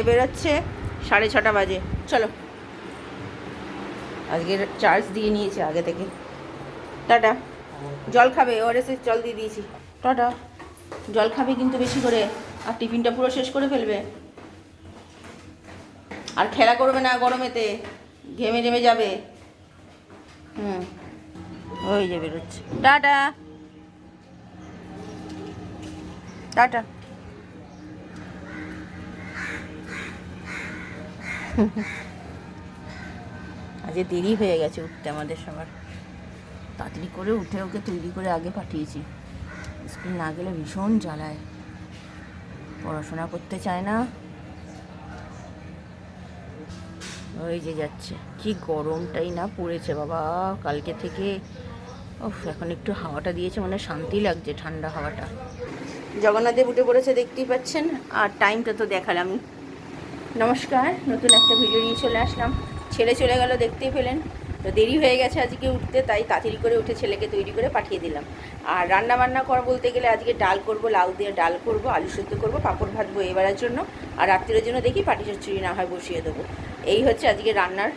বেরোচ্ছে 6:30 বাজে। চলো, আজকে চার্জ দিয়ে নিয়েছি আগে থেকে। টাটা। জল খাবে? ওআরএসের জল দিয়ে দিয়েছি। টাটা। জল খাবে কিন্তু বেশি করে, আর টিফিনটা পুরো শেষ করে ফেলবে। আর খেলা করবে না গরমেতে, ঘেমে ঘেমে যাবে। ওই যে বেরোচ্ছে। Tata tata. আজকে দেরি হয়ে গেছে উঠতে আমাদের সবার। তাড়াতাড়ি করে উঠে ওকে তৈরি করে আগে পাঠিয়েছি। স্কুল না গেলে ভীষণ জ্বালায়, পড়াশোনা করতে চায় না। ওই যে যাচ্ছে। কি গরমটাই না পড়েছে বাবা কালকে থেকে। এখন একটু হাওয়াটা দিয়েছে, মানে শান্তি লাগছে ঠান্ডা হাওয়াটা। জগন্নাথদেব উঠে পড়েছে, দেখতেই পাচ্ছেন। আর টাইমটা তো দেখালামই। নমস্কার, নতুন একটা ভিডিও নিয়ে চলে আসলাম। ছেলে চলে গেল, দেখতেই পেলেন। তো দেরি হয়ে গেছে আজকে উঠতে, তাই তাড়াতাড়ি করে উঠে ছেলেকে তৈরি করে পাঠিয়ে দিলাম। আর রান্না বান্না করা বলতে গেলে আজকে ডাল করব, লাউ দিয়ে ডাল করব, আলু সেদ্ধ করব, পাঁপড় ভাজবো এবারের জন্য। আর রাত্রির জন্য দেখি পাটি চচ্চড়ি না হয় বসিয়ে দেবো। এই হচ্ছে আজকে রান্নার।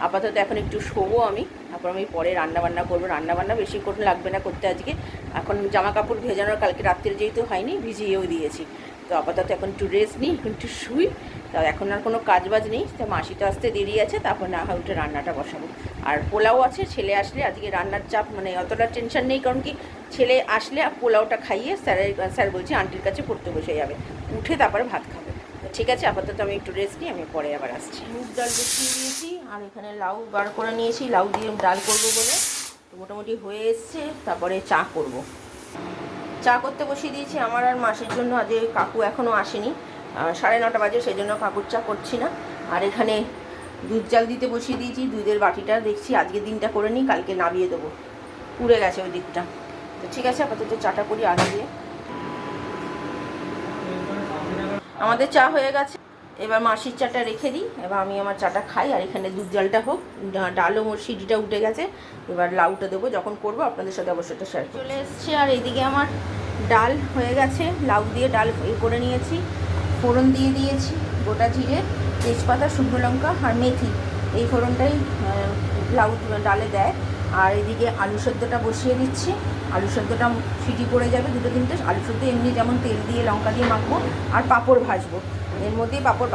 আপাতত এখন একটু শোবো আমি, তারপর আমি পরে রান্নাবান্না করবো। রান্নাবান্না বেশিক্ষণ লাগবে না করতে আজকে। এখন জামা কাপড় ভেজানোর কালকে রাত্রে যেহেতু হয়নি, ভিজিয়েও দিয়েছি। তো আপাতত এখন একটু রেস্ট নিই, এখন একটু শুই। তা এখন আর কোনো কাজ বাজ নেই, তা মাসি তো আসতে দেরি আছে, তারপর না হয় উঠে রান্নাটা বসাবো। আর পোলাও আছে, ছেলে আসলে আজকে রান্নার চাপ মানে অতটা টেনশন নেই, কারণ কি ছেলে আসলে পোলাওটা খাইয়ে স্যার বলছি আন্টির কাছে পড়তে বসে যাবে, উঠে তারপরে ভাত খাবে। তো ঠিক আছে, আপাতত আমি একটু রেস্ট নিই, আমি পরে আবার আসছি। মুগ ডাল বসিয়ে দিয়েছি, আর এখানে লাউ বার করে নিয়েছি, লাউ দিয়ে ডাল করব বলে। তো মোটামুটি হয়ে এসছে, তারপরে চা করব। চা করতে বসিয়ে দিয়েছি আমার আর মাসির জন্য। আজকে কাকু এখনও আসেনি, 9:30 বাজে, সেই জন্য কাকুর চা করছি না। আর এখানে দুধ জাল দিতে বসিয়ে দিয়েছি। দুধের বাটিটা দেখছি আজকে দিনটা করে নিই, কালকে নামিয়ে দেবো, পুড়ে গেছে ওই দিকটা। তো ঠিক আছে, আপাতত চাটা করি আগে দিয়ে। আমাদের চা হয়ে গেছে, এবার মাসির চাটা রেখে দিই, এবার আমি আমার চাটা খাই। আর এখানে দুধ জালটা হোক, ডালও মোর সিটিটা উঠে গেছে। এবার লাউটা দেবো, যখন করবো আপনাদের সাথে অবশ্যই শেয়ার চলে এসছে। আর এইদিকে আমার ডাল হয়ে গেছে, লাউ দিয়ে ডাল করে নিয়েছি। ফোড়ন দিয়ে দিয়েছি, গোটা জিরে, তেজপাতা, শুকনো লঙ্কা আর মেথি, এই ফোড়নটাই লাউ ডালে দেয়। আর এদিকে আলু সেদ্ধটা বসিয়ে দিচ্ছি। আলু সেদ্ধটা সিটি পড়ে যাবে, 2-3টে আলু সেদ্ধ এমনি যেমন তেল দিয়ে লঙ্কা দিয়ে মাখবো। আর পাঁপড় ভাজবো, এর মধ্যেই পাঁপড়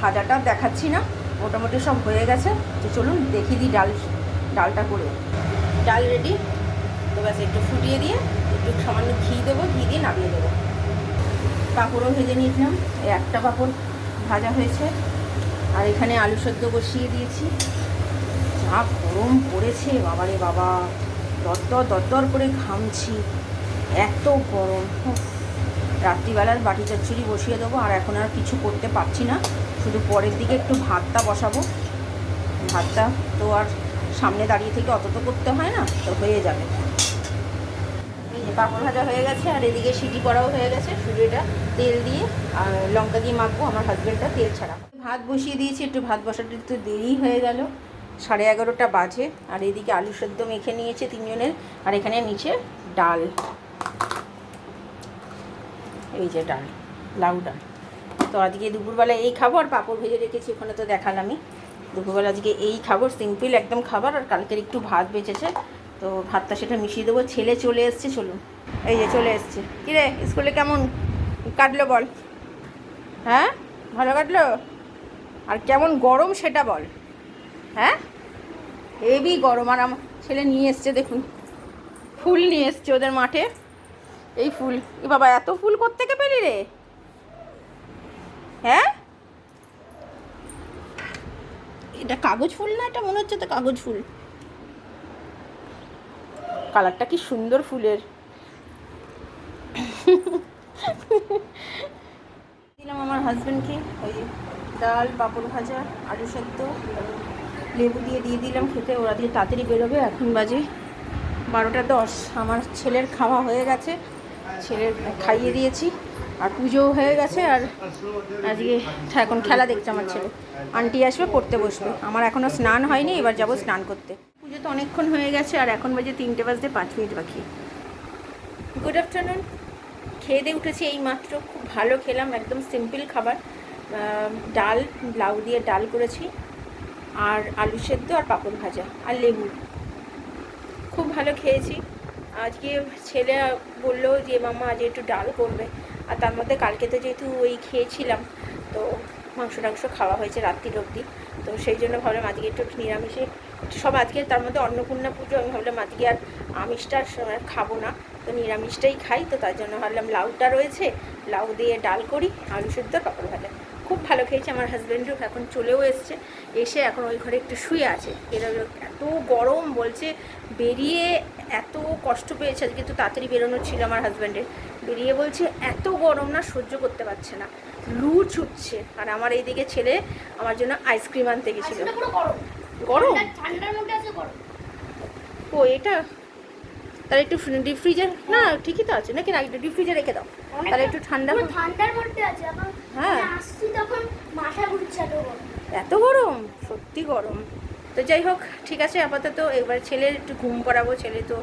ভাজাটা দেখাচ্ছি না, মোটামুটি সব হয়ে গেছে। তো চলুন দেখিয়ে দিই ডালটা করে। ডাল রেডি, তো ব্যাস একটু ফুটিয়ে দিয়ে একটু সামান্য ঘি দেবো, ঘি দিয়ে নামিয়ে দেবো। পাঁপড়ও ভেজে নিয়েছিলাম, একটা পাঁপড় ভাজা হয়েছে। আর এখানে আলু সেদ্ধ বসিয়ে দিয়েছি। যা গরম পড়েছে বাবারে বাবা, দরদর করে ঘামছি, এত গরম। রাত্রিবেলার বাটি চচ্চড়ি বসিয়ে দেবো। আর এখন আর কিছু করতে পারছি না, শুধু পরের দিকে একটু ভাতটা বসাবো। ভাতটা তো আর সামনে দাঁড়িয়ে থেকে অত তো করতে হয় না, তো হয়ে যাবে। এই যে পাঁপড় ভাজা হয়ে গেছে, আর এদিকে সিটি করাও হয়ে গেছে। শুধু এটা তেল দিয়ে আর লঙ্কা দিয়ে মাখবো, আমার হাজব্যান্ডটা তেল ছাড়া। ভাত বসিয়ে দিয়েছি, একটু ভাত বসাতে একটু দেরি হয়ে গেল, 11:30 বাজে। আর এদিকে আলু সেদ্ধ মেখে নিয়েছে 3জনের। আর এখানে নিচে ডাল, এই যে ডাল, লাউ ডাল। তো আজকে দুপুরবেলা এই খাবো। আর পাঁপড় ভেজে রেখেছি ওখানে, তো দেখালামই। দুপুরবেলা আজকে এই খাবো, সিম্পল একদম খাবার। আর কালকের একটু ভাত বেঁচেছে, তো ভাতটা সেটা মিশিয়ে দেবো। ছেলে চলে এসছে, চলুন। এই যে চলে এসছে। কিরে, স্কুলে কেমন কাটলো বল? হ্যাঁ, ভালো কাটলো? আর কেমন গরম সেটা বল। হ্যাঁ, হেভি গরম। আর আমার ছেলে নিয়ে এসছে, দেখুন ফুল নিয়ে এসছে ওদের মাঠে। এই ফুল, এ বাবা, এত ফুল কোত্থেকে পেলি রে? হ্যাঁ, এটা কাগজ ফুল না? এটা মনে হচ্ছে তো কাগজ ফুল। কালারটা কি সুন্দর ফুলের। দিলাম আমার হাজব্যান্ডকে ওই ডাল, পাঁপড় ভাজা, আলু সেদ্ধ, লেবু দিয়ে দিলাম খেতে। ওরা দিয়ে তাড়াতাড়ি বেরোবে। এখন বাজে 12:10। আমার ছেলের খাওয়া হয়ে গেছে, ছেলের খাইয়ে দিয়েছি। আর পুজোও হয়ে গেছে। আর আজকে এখন খেলা দেখছে আমার ছেলে। আন্টি আসবে, পড়তে বসবে। আমার এখনও স্নান হয়নি, এবার যাব স্নান করতে। পুজো তো অনেকক্ষণ হয়ে গেছে, আর এখন বাজে 3:05 বাকি। Good afternoon. খেয়ে দিয়ে উঠেছি এই মাত্র, খুব ভালো খেলাম, একদম সিম্পল খাবার। ডাল, লাউ দিয়ে ডাল করেছি, আর আলু সেদ্ধ আর পাঁপড় ভাজা আর লেবু। খুব ভালো খেয়েছি। আজকে ছেলে বললো যে মাম্মা আজ একটু ডাল করবে, আর তার মধ্যে কালকে তো যেহেতু ওই খেয়েছিলাম, তো মাংস টাংস খাওয়া হয়েছে রাত্রির অবধি, তো সেই জন্য ভাবলাম আজকে একটু নিরামিষে সব। আজকে তার মধ্যে অন্নপূর্ণা পুজো, আমি ভাবলাম আজকে আর আমিষটা খাবো না, তো নিরামিষটাই খাই। তো তার জন্য ভাবলাম লাউটা রয়েছে, লাউ দিয়ে ডাল করি, আলু সেদ্ধ পাঁপড় ভাজা। খুব ভালো খেয়েছে। আমার হাজব্যান্ডও এখন চলেও এসছে, এসে এখন ওই ঘরে একটু শুয়ে আছে। এরা এত গরম বলছে, বেরিয়ে এত কষ্ট পেয়েছে আজকে, তো তাড়াতাড়ি বেরোনো ছিল আমার হাজব্যান্ডের, বেরিয়ে বলছে এত গরম না সহ্য করতে পারছে না, লু ছুটছে। আর আমার এইদিকে ছেলে আমার জন্য আইসক্রিম আনতে গেছিল। গরম ও এটা তাহলে একটু ডিপ ফ্রিজার, না ঠিকই তো আছে নাকি, না একটু ডিপ ফ্রিজে রেখে দাও, তাহলে একটু ঠান্ডার মধ্যে আছে। হ্যাঁ আসছি তখন মাথা ঘুরছে, এত গরম, সত্যি গরম। তো যাই হোক, ঠিক আছে, আপাতত এবার ছেলের একটু ঘুম পাড়াবো। ছেলে তো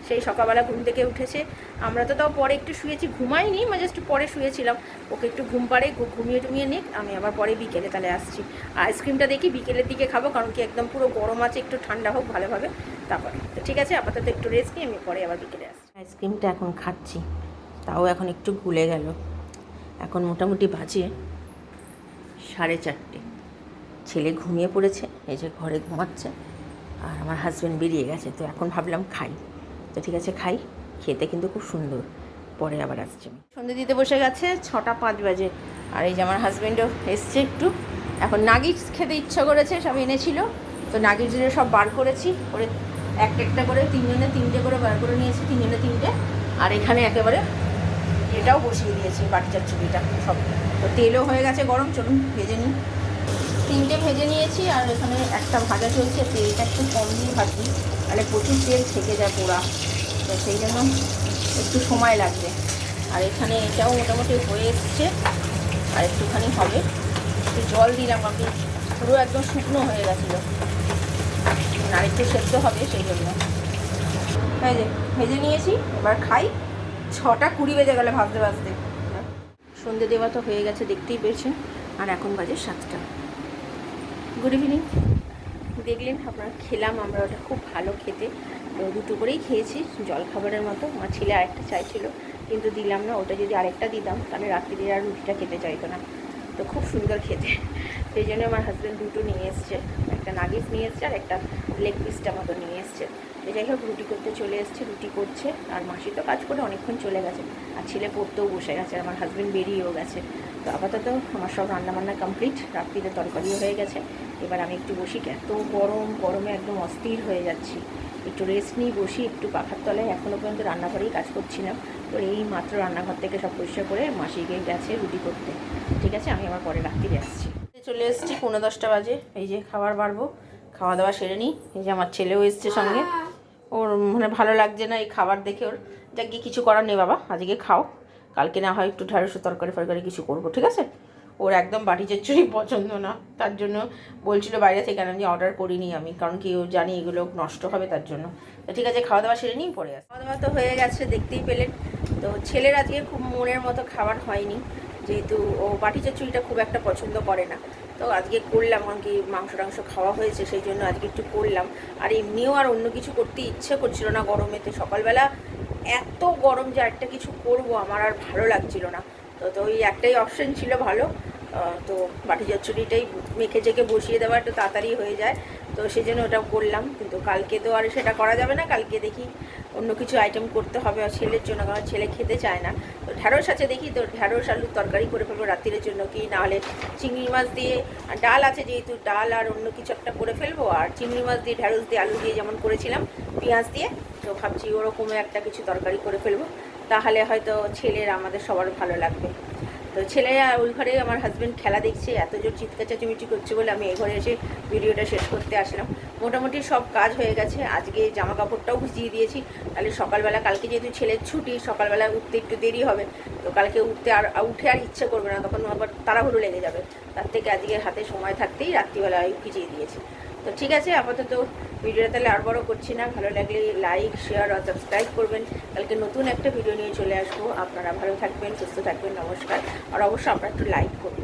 সেই সকালবেলা ঘুম থেকে উঠেছে, আমরা তো তাও পরে একটু শুয়েছি, ঘুমাইনি, মানে জাস্ট পরে শুয়েছিলাম। ওকে একটু ঘুম পাড়ে, ঘুমিয়ে টুমিয়ে নিক, আমি আবার পরে বিকেলে তাহলে আসছি। আইসক্রিমটা দেখি বিকেলের দিকে খাবো, কারণ কি একদম পুরো গরম আছে, একটু ঠান্ডা হোক ভালোভাবে তারপরে। তো ঠিক আছে, আপাতত একটু রেস্ট নিই, আমি পরে আবার বিকেলে আসছি। আইসক্রিমটা এখন খাচ্ছি, তাও এখন একটু গুলে গেল। এখন মোটামুটি বাজে 4:30। ছেলে ঘুমিয়ে পড়েছে, এই যে ঘরে ঘুমাচ্ছে, আর আমার হাজব্যান্ড বেরিয়ে গেছে। তো এখন ভাবলাম খাই, তো ঠিক আছে খাই। খেতে কিন্তু খুব সুন্দর, পরে আবার আসছে। সন্ধ্যে দিতে বসে গেছে, 6:05 বাজে। আর এই যে আমার হাজব্যান্ডও এসছে একটু, এখন নাগিটস খেতে ইচ্ছা করেছে, সব এনেছিল, তো নাগিটসগুলো সব বার করেছি, করে একটা একটা করে 3জনে 3টে করে বার করে নিয়েছি, 3জনে 3টে। আর এখানে একেবারে এটাও বসিয়ে দিয়েছি, বাটি চচ্চড়িটা সব। তো তেলও হয়ে গেছে গরম, চলুন ভেজে নিই। 3টে ভেজে নিয়েছি, আর এখানে একটা ভাজা চলছে। তেলটা একটু কম দিয়ে ভাজি, তাহলে প্রচুর তেল থেকে যায় পোড়া, তো সেই জন্য একটু সময় লাগবে। আর এখানে এটাও মোটামুটি হয়ে এসছে, আর একটুখানি হবে। একটু জল দিলাম, আমি পুরো একদম শুকনো হয়ে গেছিলো, আর একটু সেদ্ধ হবে সেই জন্য। এই যে ভেজে নিয়েছি, এবার খাই। 6:20 বেজে গেলে ভাজতে ভাজতে। সন্ধে দেওয়া তো হয়ে গেছে, দেখতেই পেয়েছেন। আর এখন বাজে 7টা। Good evening. দেখলেন আপনারা, খেলাম আমরা, ওটা খুব ভালো খেতে। তো 2টো করেই খেয়েছি জলখাবারের মতো। আমার ছেলে আরেকটা চাইছিল, কিন্তু দিলাম না। ওটা যদি আরেকটা দিতাম তাহলে রাত্রিরে আর রুটিটা খেতে চাইতো না। তো খুব সুন্দর খেতে, সেই জন্য আমার হাজব্যান্ড 2টো নিয়ে এসছে, একটা নাগিস নিয়ে এসছে, আর একটা লেগ পিসটা মতো নিয়ে এসছে। তো যাই হোক, রুটি করতে চলে এসছে, রুটি করছে। আর মাসি তো কাজ করে অনেকক্ষণ চলে গেছে, আর ছেলে পড়তেও বসে গেছে, আর আমার হাজব্যান্ড বেরিয়েও গেছে। তো আপাতত আমার সব রান্নাবান্না কমপ্লিট, রাত্রিতে তরকারিও হয়ে গেছে। এবার আমি একটু বসি, এত গরমে একদম অস্থির হয়ে যাচ্ছি। একটু রেস্ট নিই, বসি একটু পাখার তলায়। এখনও পর্যন্ত রান্নাঘরেই কাজ করছিলাম। তো এই মাত্র রান্নাঘর থেকে সব পরিষ্কার করে মাসি গিয়ে গেছে রুটি করতে। ঠিক আছে, আমি আবার পরে রাত্রিরে আসছি। চলে এসেছি, 9:10 বাজে। এই যে খাবার বাড়বো, খাওয়া দাওয়া সেরে নিই। এই যে আমার ছেলেও এসছে সঙ্গে, ওর মানে ভালো লাগছে না এই খাবার দেখে। ওর যাক গিয়ে কিছু করার নেই, বাবা আজকে খাও, কালকে না হয় একটু ঢ্যাঁড়সের তরকারি কিছু করবো, ঠিক আছে। ওর একদম বাটি চচ্চড়ি পছন্দ না, তার জন্য বলছিল বাইরে থেকে আনা, যে অর্ডার করিনি আমি, কারণ কি ও জানি এগুলো নষ্ট হবে, তার জন্য। তো ঠিক আছে, খাওয়া দাওয়া সেরে নিই, পরে আসি। খাওয়া দাওয়া তো হয়ে গেছে, দেখতেই পেলেন। তো ছেলের আজকে খুব মনের মতো খাবার হয়নি, যেহেতু ও বাটি চচ্চড়িটা খুব একটা পছন্দ করে না। তো আজকে করলাম, কারণ কি মাংস টাংস খাওয়া হয়েছে, সেই জন্য আজকে একটু করলাম। আর এমনিও আর অন্য কিছু করতে ইচ্ছে করছিল না গরমেতে। সকালবেলা এত গরম যে একটা কিছু করব আমার আর ভালো লাগছিল না। তো ওই একটাই অপশান ছিল ভালো, তো বাটি চচ্চড়িটাই মেখে চেখে বসিয়ে দেওয়া, একটু তাড়াতাড়ি হয়ে যায়, তো সেই জন্য ওটা করলাম। কিন্তু কালকে তো আর সেটা করা যাবে না, কালকে দেখি অন্য কিছু আইটেম করতে হবে ছেলের জন্য, কারণ ছেলে খেতে চায় না। তো ঢ্যাঁড়স আছে, দেখি তো ঢ্যাঁড়স আলুর তরকারি করে ফেলবো রাত্রির জন্য, কি নাহলে চিংড়ি মাছ দিয়ে, ডাল আছে যেহেতু, ডাল আর অন্য কিছু একটা করে ফেলবো। আর চিংড়ি মাছ দিয়ে ঢ্যাঁড়স দিয়ে আলু দিয়ে যেমন করেছিলাম পেঁয়াজ দিয়ে, তো ভাবছি ওরকমই একটা কিছু তরকারি করে ফেলবো, তাহলে হয়তো ছেলের আমাদের সবার ভালো লাগবে। তো ছেলে ওই ঘরে আমার হাজব্যান্ড খেলা দেখছে, এত জোর চিৎকার চেঁচামেচি করছে বলে আমি এই ঘরে এসে ভিডিওটা শেষ করতে আসলাম। মোটামুটি সব কাজ হয়ে গেছে, আজকে জামা কাপড়টাও ভিজিয়ে দিয়েছি, তাহলে সকালবেলা, কালকে যেহেতু ছেলের ছুটি, সকালবেলা উঠতে একটু দেরি হবে, তো কালকে উঠে আর ইচ্ছে করবে না, তখন আবার তাড়াহুড়ো লেগে যাবে। তার থেকে আজকে হাতে সময় থাকতেই রাত্রিবেলায় ভিজিয়ে দিয়েছি। তো ঠিক আছে, আপাতত ভিডিওটা তাহলে আর বড় করছি না। ভালো লাগলে লাইক, শেয়ার আর সাবস্ক্রাইব করবেন। কালকে নতুন একটা ভিডিও নিয়ে চলে আসবো। আপনারা ভালো থাকবেন, সুস্থ থাকবেন, নমস্কার। আর অবশ্যই আপনারা একটু লাইক করুন।